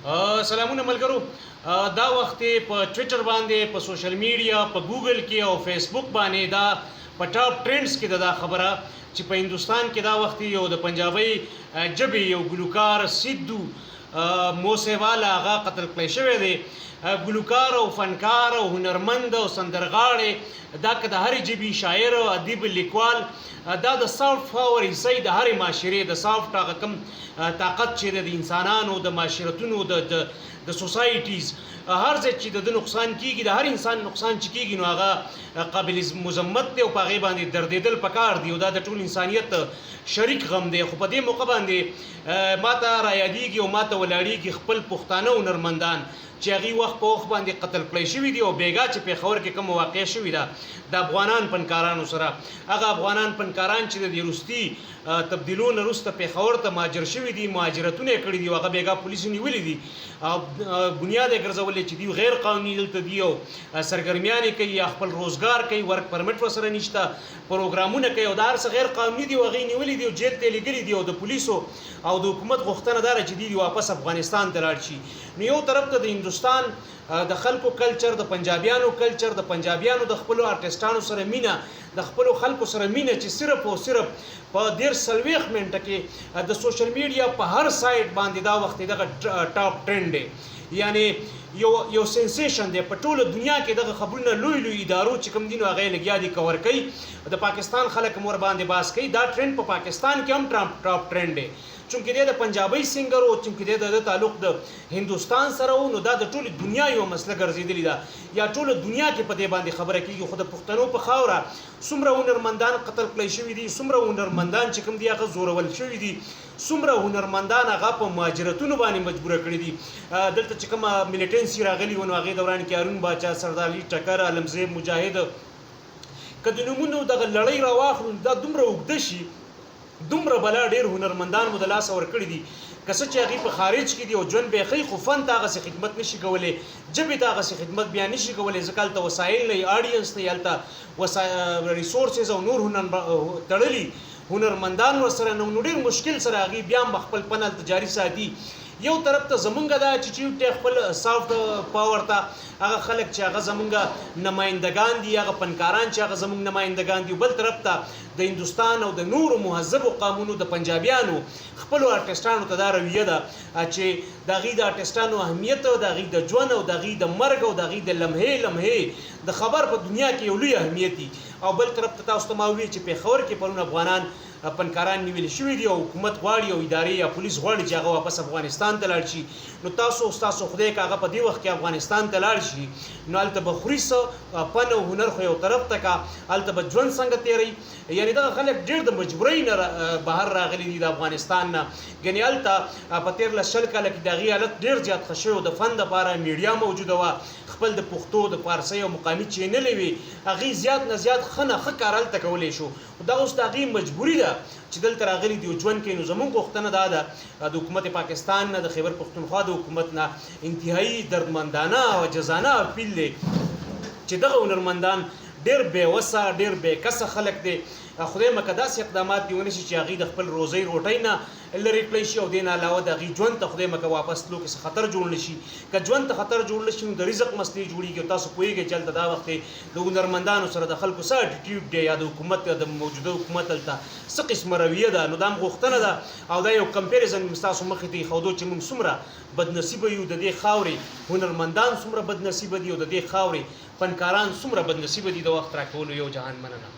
سلامونه ملګرو. دا وخت په ټویټر باندې، په سوشل میډیا، په ګوګل کې او فیسبوک باندې دا په ټاپ ټرندز کې دا خبره چې په هندستان کې دا وخت یو د پنجابي جبې یو ګلوکار سیدو موسیوالا هغه قتل کړی شوی دی. ګلوکار او فنکار او هنرمند او سندرغاړی دا که د هرې ژبې شاعر او ادیب لیکوال دا د سافټ پاور حصه د هرې معاشرې د سافټ هغه کوم طاقت چې د انسانانو د معاشرتونو د سوسایټیز هر ځای چې د نقصان کیږي، د هر انسان نقصان چې کیږي نو هغه قابل مذمت دی او په هغې باندې دردېدل پکار دی او دا د ټول انسانیت شریک غم دی. خو په دې موقع باندې ماته رایادېږي او ماته ولاړېږي خپل پښتانه هنرمندان چې هغې وخت په وخت باندې قتل کړی شوي دي او بېګا چې پېښور کې کومه واقع شوې ده د افغانان فنکارانو سره. هغه افغانان فنکاران چې د دې وروستي تبدیلونو وروسته پېښور ته مهاجر شوي دي، مهاجرتونه یې کړي دي او هغه بېګا پولیسو نیولي دي او بنیاد یې ګرځولې چې دوی غیر قانوني دلته دي او سرګرمیانې کوي یا خپل روزګار کوي، ورک پرمټ ورسره نشته، پروګرامونه کوي او دا هر څه غیر قانوني دي او هغې نیولي دي او جیل ته یې لېږلي دي او د پولیسو او د حکومت غوښتنه دا ده چې دوی واپس افغانستان ته لاړ شي. نو یو طرف ته د هندوستان د خلکو کلچر، د پنجابیانو کلچر، د پنجابیانو د خپلو آرټسټانو سره مینه، د خپلو خلکو سره مینه چې صرف او صرف په 40 منټه کې د سوشل میډیا په هر سایټ باندې دا وخت دغه ټاپ ټرند دی، یعنی یو سنسیشن دی په ټوله دنیا کې. دغه خبرونه لوی ادارو چې کوم دي نو هغه یې لګیا دي کور کوي، د پاکستان خلک هم ورباندې باس کوي. دا ټرند په پاکستان کې هم ټاپ ټرند دی چونکې دی د پنجابي سنګر او چونکې دی د تعلق د هندوستان سره و، نو دا د ټولې دنیا یو مسله ګرځېدلې ده یا ټوله دنیا کې په دې باندې خبره کېږي. خو د پښتنو په خاوره څومره هنرمندان قتل کړی شوي دي، څومره هنرمندان چې کوم دي هغه زورول شوي دي، څومره هنرمندان هغه په مهاجرتونو باندې مجبوره کړي دي. دلته چې کومه ملیټنسي راغلي و نو هغې دوران کې هارون باچا، سردار علي ټکر، عالمزیب مجاهد، که د نومونو دغه لړۍ راواخلو دا دومره اوږده شي، دومره بلا ډېر هنرمندان مو د لاسه ورکړي دي که څه چې هغې په خارج کې دي او ژوند به یې ښیي، خو فن ته هغسې خدمت نشي کولی، ژبې ته هغسې خدمت بیا نشي کولی ځکه هلته وسایل نه وي، آډینس نه وي، هلته ریسورسز او نور تړلي هنرمندان ورسره نو ډېر مشکل سره هغې بیا هم خپل فن هلته جاري ساتي. یو طرف ته زمونږ دا اټیټیوډ خپل سافټ پاور ته هغه خلک چې هغه زمونږ نمایندګان دي، هغه فنکاران چې هغه زمونږ نمایندګان دي، بل طرف ته د هندوستان او د نورو مهذبو قومونو د پنجابیانو خپلو آرټسټانو ته دا رویه ده چې د هغې د آرټسټانو اهمیت او د هغې د ژوند او د هغې د مرګ او د هغې د لمحې د خبر په دنیا کې یو لوی اهمیت دي. او بل طرف ته تاسو ته ما وویل چې پېښور کې پرون افغانان فنکاران نیول شوي دي او حکومت غواړي او ادارې یا پولیس غواړي چې هغه واپس افغانستان ته لاړ شي. نو تاسو خدای که هغه په دې وخت کې افغانستان ته لاړ شي نو هلته به خوري څه، فن او هنر خو یو طرف ته که هلته به ژوند څنګه تېروي. یعنې دغه خلک ډېر د مجبورۍ نه بهر راغلي دي د افغانستان نه. ګنې هلته په 13 کاله کې د هغې حالت ډېر زیات ښه شوی و، د فن دپاره میډیا موجوده وه، خپل د پښتو د فارسۍ او مقامي چینلې وې، هغې زیات نه زیات ښه نه ښه کار هلته کولی شو. خو دغه اوس د هغې مجبوري ده چې دلته راغلي دي او ژوند کوي. نو زموږ غوښتنه دا ده د حکومت پاکستان نه، د خیبر پښتونخوا د حکومت نه انتهایی دردمندانه او عجزانه اپیل دی چې دغه هنرمندان ډېر بېوسه، ډېر بېکسه خلک دی، خدای مکه داسې اقدامات دې ونه شي چې هغې د خپل روزۍ روټۍ نه لرې کړی شي او دې نه علاوه د هغې ژوند ته خدای مکه واپس تلو کې خطر جوړ نه شي. که ژوند ته خطر جوړ نه شي نو د رزق مسلې جوړېږي او تاسو پوهېږئ چې هلته دا وخت د هنرمندانو سره د خلکو څه اټیټیوډ دی یا د حکومت د موجوده حکومت هلته څه قسمه رویه ده. نو دا هم غوښتنه ده او دا یو کمپیریزن مې ستاسو مخې ته ایښودو چې موږ څومره بدنصیبه یو، د دې خاورې هنرمندان څومره بدنصیبه دي او د دې خاورې فنکاران څومره بدنصیبه دي. د وخت راکولو یو جهان مننه.